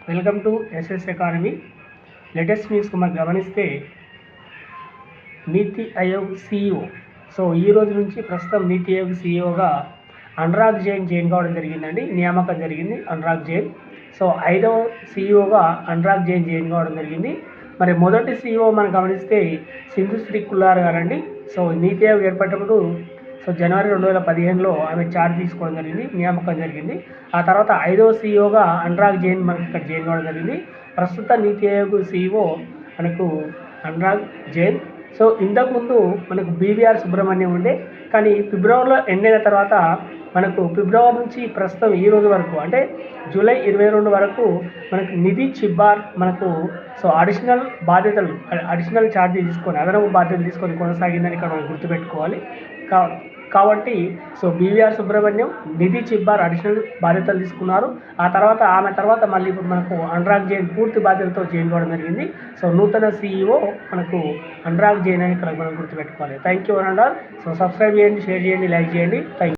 Welcome to SS academy. Latest news మనం గమనిస్తే నీతి Aayog CEO ఈ రోజు నుంచి ప్రస్తుతం నీతి ఆయోగ్ సిఇఓగా అనురాగ్ జైన్ కావడం జరిగిందండి. నియామకం జరిగింది అనురాగ్ జైన్. 5వ సిఇఓగా అనురాగ్ జైన్ కావడం జరిగింది. మరి మొదటి సిఇఓ మనం గమనిస్తే సింధుశ్రీ కుల్లార్ గారండి. నీతి ఆయోగ్ ఏర్పడినప్పుడు జనవరి 2015లో ఆమె ఛార్జ్ తీసుకోవడం జరిగింది, నియామకం జరిగింది. ఆ తర్వాత 5వ సిఇఓగా అనురాగ్ జైన్ మనకి ఇక్కడ జాయిన్ కావడం జరిగింది. ప్రస్తుత నీతి ఆయోగ్ సిఇఓ మనకు అనురాగ్ జైన్. ఇంతకుముందు మనకు బీవీఆర్ సుబ్రహ్మణ్యం ఉండే, కానీ ఫిబ్రవరిలో ఎండ్ అయిన తర్వాత మనకు ఫిబ్రవరి నుంచి ప్రస్తుతం ఈ రోజు వరకు అంటే జూలై 22 వరకు మనకు నిధి చిబ్బార్ మనకు అడిషనల్ ఛార్జీ తీసుకొని అదనపు బాధ్యతలు తీసుకొని కొనసాగిందని ఇక్కడ మనం గుర్తుపెట్టుకోవాలి. కాబట్టి బీవీఆర్ సుబ్రహ్మణ్యం, నిధి చిబ్బార్ అడిషనల్ బాధ్యతలు తీసుకున్నారు. ఆమె తర్వాత మళ్ళీ ఇప్పుడు మనకు అనురాగ్ జైన్ పూర్తి బాధ్యతలతో జాయిన్ కావడం జరిగింది. నూతన సిఇఓ మనకు అనురాగ్ జైన్ అని ఇక్కడ మనం గుర్తుపెట్టుకోవాలి. Thank you one and all. Subscribe చేయండి, షేర్ చేయండి, లైక్ చేయండి. Thank you.